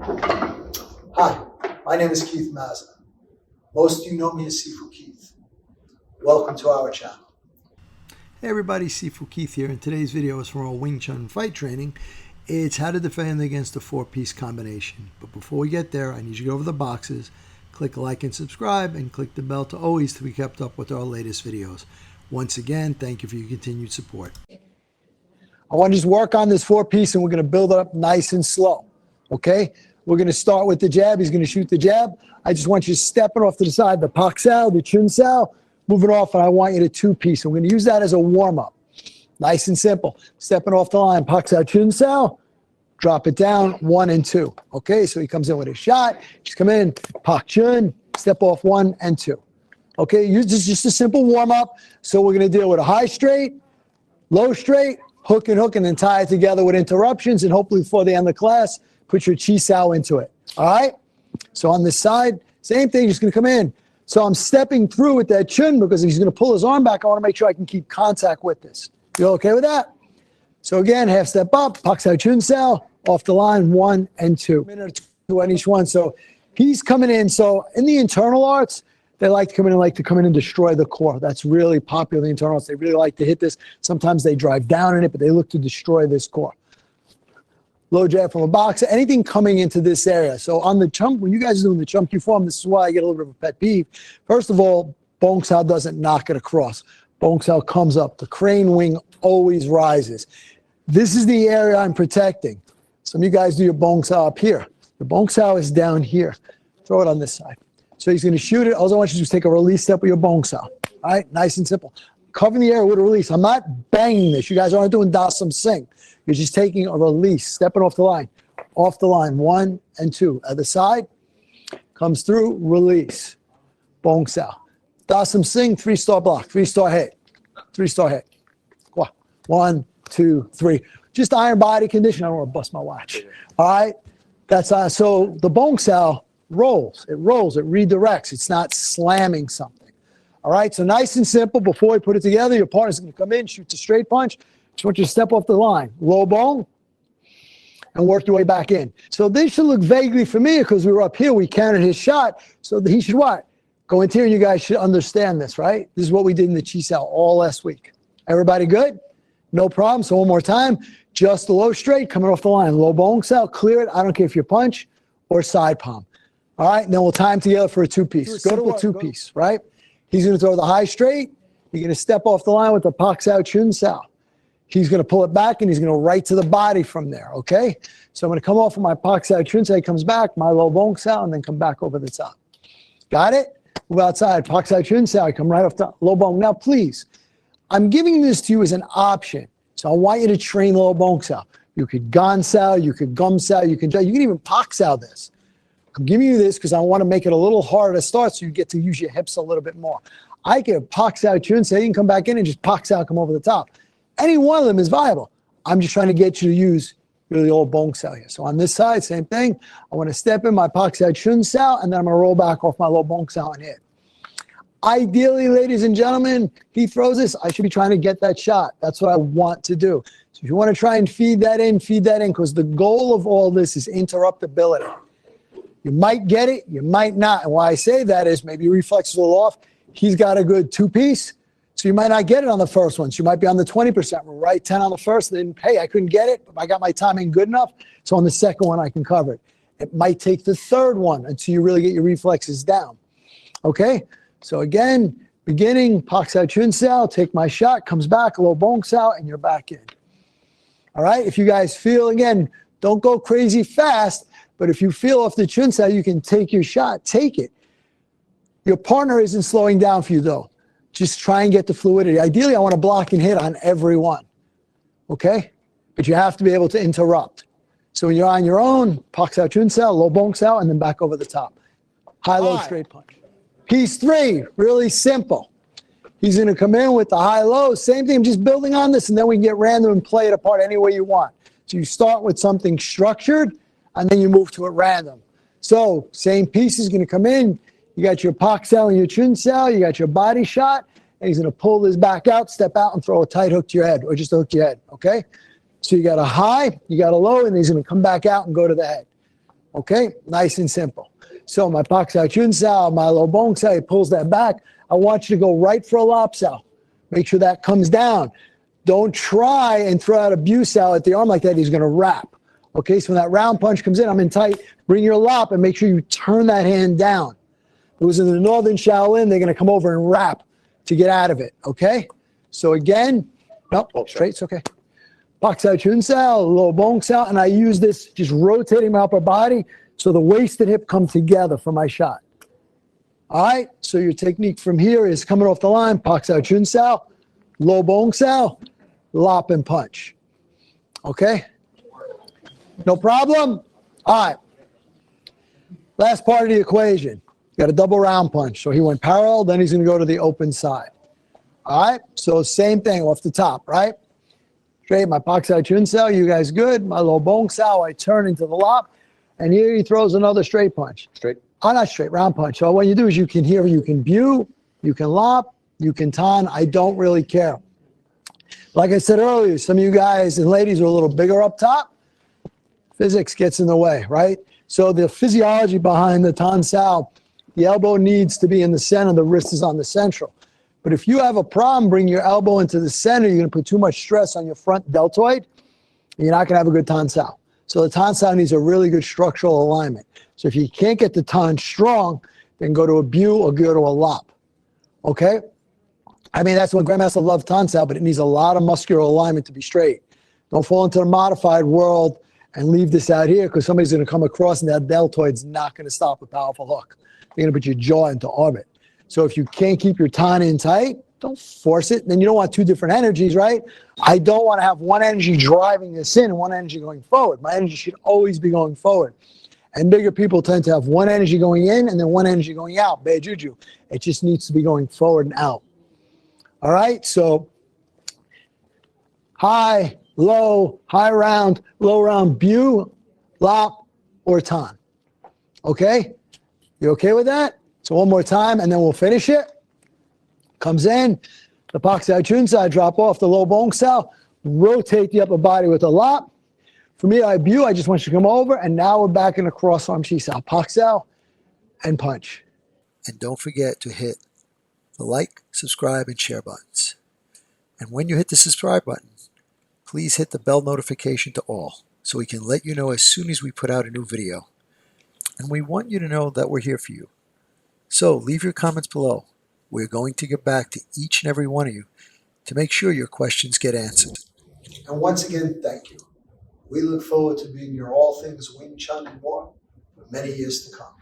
Hi, my name is Keith Mazda. Most of you know me as Sifu Keith. Welcome to our channel. Hey everybody, Sifu Keith here, and today's video is from our Wing Chun fight training. It's how to defend against a 4-piece combination. But before we get there, I need you to go over the boxes, click like and subscribe, and click the bell to always be kept up with our latest videos. Once again, thank you for your continued support. I want to just work on this 4-piece, and we're going to build it up nice and slow, okay? We're going to start with the jab. He's going to shoot the jab. I just want you stepping off to the side, the Pak Sao, the Chun Sao, moving off, and I want you to 2-piece. I'm going to use that as a warm-up. Nice and simple. Stepping off the line, Pak Sao, Chun Sao, drop it down, 1 and 2. Okay, so he comes in with a shot. Just come in, Pak Chun, step off 1 and 2. Okay, this is just a simple warm-up. So we're going to deal with a high straight, low straight, hook, and then tie it together with interruptions, and hopefully before the end of the class, put your Chun Sao into it. All right? So on this side, same thing, just going to come in. So I'm stepping through with that Chun because he's going to pull his arm back. I want to make sure I can keep contact with this. You okay with that? So again, half step up, Pak Sao, Chun Sao, off the line, 1 and 2. A minute or 2 on each one. So he's coming in. So in the internal arts, they like to come in and destroy the core. That's really popular in the internal arts. They really like to hit this. Sometimes they drive down in it, but they look to destroy this core. Low jab from a boxer, anything coming into this area. So on the chump, when you guys are doing the chump Q form, this is why I get a little bit of a pet peeve. First of all, bongsaw doesn't knock it across. Bongsaw comes up. The crane wing always rises. This is the area I'm protecting. Some of you guys do your bongsaw up here. The bongsaw is down here. Throw it on this side. So he's going to shoot it. All I want you to do is take a release step with your bongsaw. All right, nice and simple. Covering the area with a release. I'm not banging this. You guys aren't doing Da Some Sing. You're just taking a release, stepping off the line. Off the line, 1 and 2. Other side, comes through, release. Bong Sao. Da Some Sing, 3-star block, 3-star hit. 3-star hit. 1, 2, 3. Just iron body condition. I don't want to bust my watch. All right? That's so the Bong Sao rolls. It rolls. It redirects. It's not slamming something. All right? So nice and simple. Before we put it together, your partner's going to come in, shoot a straight punch. Just want you to step off the line, low bong, and work your way back in. So this should look vaguely familiar because we were up here. We counted his shot. So he should what? Go into here. You guys should understand this, right? This is what we did in the Chun Sao all last week. Everybody good? No problem. So one more time. Just the low straight coming off the line. Low bong Sao. Clear it. I don't care if you punch or side palm. All right? And then we'll tie them together for a 2-piece. Go to a 2-piece, right? He's going to throw the high straight. You're going to step off the line with the Pak Sao, Chun Sao. He's going to pull it back, and he's going to right to the body from there, okay? So I'm going to come off of my Pak Sao, Chun Sao. He comes back, my Low Bong Sao, and then come back over the top. Got it? Move outside. Pak Sao, Chun Sao. I come right off the Low Bong. Now, please, I'm giving this to you as an option. So I want you to train Low Bong Sao. You could Gan Sao, you could Gum Sao, you can even Pak Sao this. I'm giving you this because I want to make it a little harder to start so you get to use your hips a little bit more. I can Pak Sao, Chun Sao. You can come back in and just Pak Sao, come over the top. Any one of them is viable. I'm just trying to get you to use really old Bong Sao here. So on this side, same thing. I want to step in my Pak Sao, Chun Sao, and then I'm going to roll back off my Low Bong Sao and hit. Ideally, ladies and gentlemen, he throws this. I should be trying to get that shot. That's what I want to do. So if you want to try and feed that in, because the goal of all this is interruptibility. You might get it, you might not. And why I say that is maybe reflexes a little off. He's got a good 2-piece. So you might not get it on the first one. So you might be on the 20% rule, right? 10 on the first, then, hey, I couldn't get it, but I got my timing good enough. So on the second one, I can cover it. It might take the third one until you really get your reflexes down. Okay? So again, beginning, Pak Sao, Chun Sao, take my shot, comes back, Low Bong Sao, and you're back in. All right? If you guys feel, again, don't go crazy fast, but if you feel off the Chun Sao, you can take your shot, take it. Your partner isn't slowing down for you, though. Just try and get the fluidity. Ideally, I want to block and hit on every one, okay? But you have to be able to interrupt. So when you're on your own, Pak Sao, Chun Sao, Low Bong Sao, and then back over the top. High-low straight punch. Piece 3, really simple. He's going to come in with the high-low. Same thing, I'm just building on this, and then we can get random and play it apart any way you want. So you start with something structured, and then you move to it random. So same piece is going to come in. You got your Pak Sao and your Chun Sao. You got your body shot. And he's going to pull this back out, step out, and throw a tight hook to your head, or just a hook to your head, okay? So you got a high, you got a low, and he's going to come back out and go to the head. Okay, nice and simple. So my Pak Sao, Chun Sao, my Low Bong Sao, he pulls that back. I want you to go right for a Lop Sao. Make sure that comes down. Don't try and throw out a Biu Sao at the arm like that. He's going to wrap. Okay, so when that round punch comes in, I'm in tight. Bring your lop and make sure you turn that hand down. Those in the Northern Shaolin, they're going to come over and wrap to get out of it. Okay, so again, no, straight, it's okay. Pak Sao, Chun Sao, Low Bong Sao, and I use this just rotating my upper body so the waist and hip come together for my shot. All right, so your technique from here is coming off the line, Pak Sao, Chun Sao, Low Bong Sao, lop and punch. Okay, no problem? All right, last part of the equation. Got a double round punch. So he went parallel, then he's going to go to the open side. All right, so same thing off the top, right? Straight, my Pak Sao, Chun Sao, you guys good. My Low Bong Sao, I turn into the lop, and here he throws another straight punch. Straight? Oh, not straight, round punch. So what you do is you can Biu, you can lop, you can Tan. I don't really care. Like I said earlier, some of you guys and ladies are a little bigger up top. Physics gets in the way, right? So the physiology behind the Tan Sao, the elbow needs to be in the center, the wrist is on the central. But if you have a problem bringing your elbow into the center, you're going to put too much stress on your front deltoid, and you're not going to have a good Tan Sao. So the Tan Sao needs a really good structural alignment. So if you can't get the Tan strong, then go to a Biu or go to a lop. Okay? I mean, that's what Grandmaster loves Tan Sao, but it needs a lot of muscular alignment to be straight. Don't fall into the modified world and leave this out here because somebody's going to come across and that deltoid's not going to stop a powerful hook. They're going to put your jaw into orbit. So if you can't keep your Tan in tight, don't force it. Then you don't want two different energies, right? I don't want to have one energy driving this in and one energy going forward. My energy should always be going forward. And bigger people tend to have one energy going in and then one energy going out. Bad juju. It just needs to be going forward and out. All right, so high, low, high round, low round, Biu, lop, or Tan. Okay? You okay with that? So one more time, and then we'll finish it. Comes in, the Pak Sao, Chun Sao, drop off the Low Bong Sao, rotate the upper body with a lop. For me, I Biu, I just want you to come over, and now we're back in a cross-arm Chi Sao. Pak Sao, and punch. And don't forget to hit the like, subscribe, and share buttons. And when you hit the subscribe button, please hit the bell notification to all so we can let you know as soon as we put out a new video. And we want you to know that we're here for you. So leave your comments below. We're going to get back to each and every one of you to make sure your questions get answered. And once again, thank you. We look forward to being your all things Wing Chun and more for many years to come.